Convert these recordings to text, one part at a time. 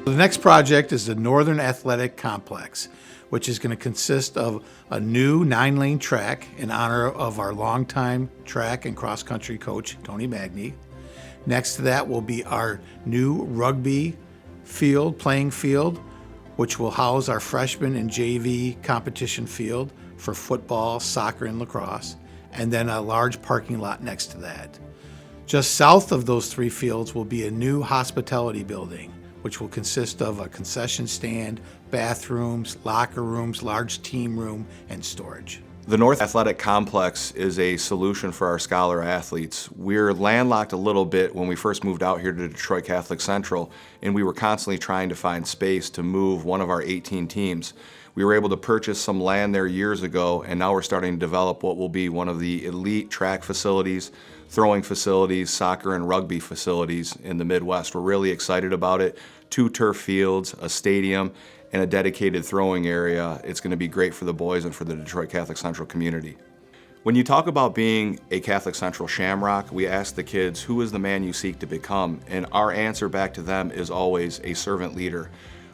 The next project is the Northern Athletic Complex, which is going to consist of a new 9-lane track in honor of our longtime track and cross-country coach, Tony Magni. Next to that will be our new rugby playing field, which will house our freshman and JV competition field for football, soccer, and lacrosse, and then a large parking lot next to that. Just south of those three fields will be a new hospitality building, which will consist of a concession stand, bathrooms, locker rooms, large team room, and storage. The North Athletic Complex is a solution for our scholar athletes. We're landlocked a little bit when we first moved out here to Detroit Catholic Central, and we were constantly trying to find space to move one of our 18 teams. We were able to purchase some land there years ago, and now we're starting to develop what will be one of the elite track facilities, throwing facilities, soccer and rugby facilities in the Midwest. We're really excited about it. 2 turf fields, a stadium, and a dedicated throwing area. It's going to be great for the boys and for the Detroit Catholic Central community. When you talk about being a Catholic Central Shamrock, we ask the kids, who is the man you seek to become? And our answer back to them is always a servant leader.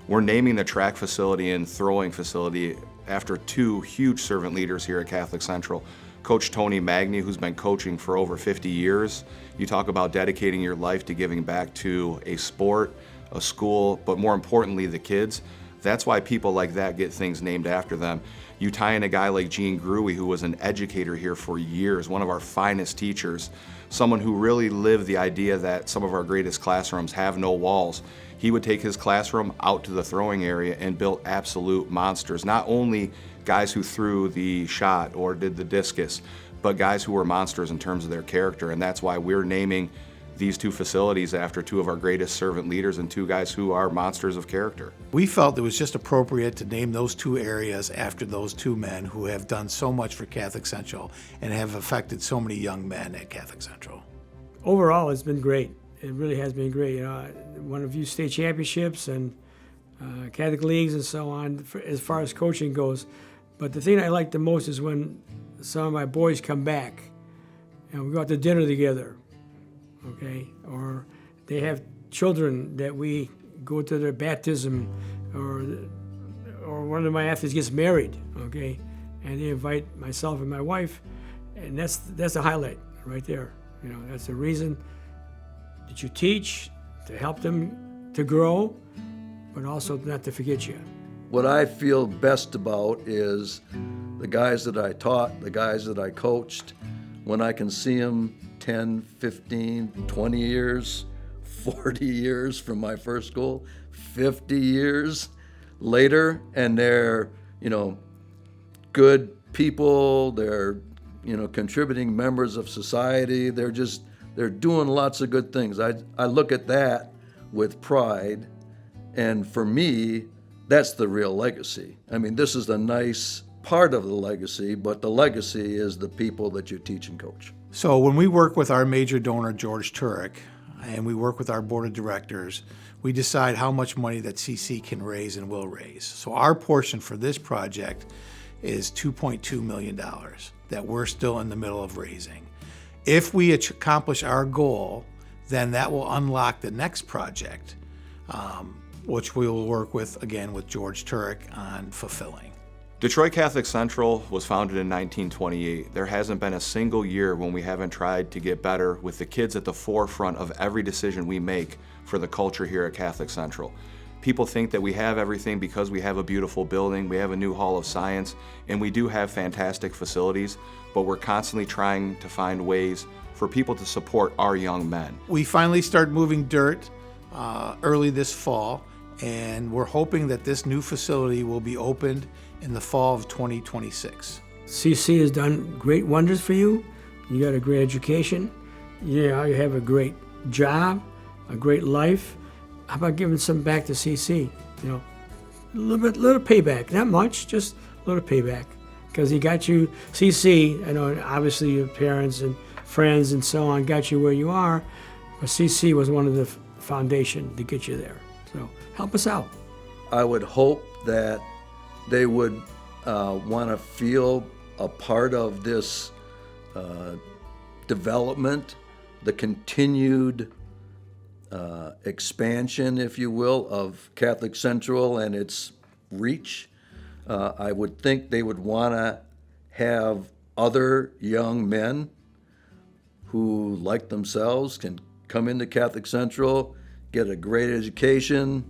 We're naming the track facility and throwing facility after 2 huge servant leaders here at Catholic Central. Coach Tony Magni, who's been coaching for over 50 years. You talk about dedicating your life to giving back to a sport, a school, but more importantly, the kids. That's why people like that get things named after them. You tie in a guy like Gene Grewe, who was an educator here for years, one of our finest teachers, someone who really lived the idea that some of our greatest classrooms have no walls. He would take his classroom out to the throwing area and built absolute monsters. Not only guys who threw the shot or did the discus, but guys who were monsters in terms of their character. And that's why we're naming these 2 facilities after 2 of our greatest servant leaders and 2 guys who are monsters of character. We felt it was just appropriate to name those 2 areas after those 2 men who have done so much for Catholic Central and have affected so many young men at Catholic Central. Overall, it's been great. It really has been great. You know, won a few state championships and Catholic leagues and so on as far as coaching goes. But the thing I like the most is when some of my boys come back and we go out to dinner together. Okay, or they have children that we go to their baptism, or one of my athletes gets married, okay, and they invite myself and my wife, and that's a highlight right there. You know, that's the reason that you teach, to help them to grow, but also not to forget you. What I feel best about is the guys that I taught, the guys that I coached, when I can see them 10, 15, 20 years, 40 years from my first school, 50 years later, and they're, good people, they're, contributing members of society, they're doing lots of good things. I look at that with pride, and for me, that's the real legacy. I mean, this is a nice part of the legacy, but the legacy is the people that you teach and coach. So when we work with our major donor, George Turek, and we work with our board of directors, we decide how much money that CC can raise and will raise. So our portion for this project is $2.2 million that we're still in the middle of raising. If we accomplish our goal, then that will unlock the next project, which we will work with, again, with George Turek on fulfilling. Detroit Catholic Central was founded in 1928. There hasn't been a single year when we haven't tried to get better with the kids at the forefront of every decision we make for the culture here at Catholic Central. People think that we have everything because we have a beautiful building, we have a new Hall of Science, and we do have fantastic facilities, but we're constantly trying to find ways for people to support our young men. We finally start moving dirt early this fall, and we're hoping that this new facility will be opened in the fall of 2026. CC has done great wonders for you. You got a great education. You have a great job, a great life. How about giving some back to CC? A little payback, not much, just a little payback. Because he got you, CC, I know obviously your parents and friends and so on got you where you are, but CC was one of the foundation to get you there. So help us out. I would hope that they would want to feel a part of this development, the continued expansion, if you will, of Catholic Central and its reach. I would think they would want to have other young men who, like themselves, can come into Catholic Central, get a great education,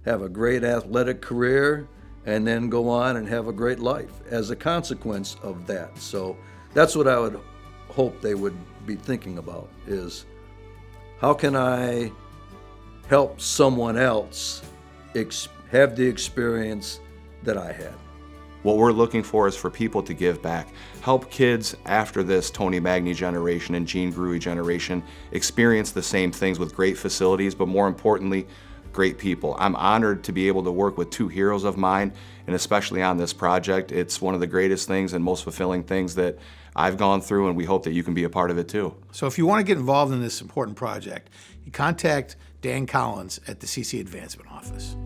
have a great athletic career, and then go on and have a great life as a consequence of that. So that's what I would hope they would be thinking about, is how can I help someone else have the experience that I had? What we're looking for is for people to give back. Help kids after this Tony Magni generation and Gene Grewe generation experience the same things with great facilities, but more importantly, great people. I'm honored to be able to work with two heroes of mine, and especially on this project. It's one of the greatest things and most fulfilling things that I've gone through, and we hope that you can be a part of it too. So if you want to get involved in this important project, you contact Dan Collins at the CC Advancement Office.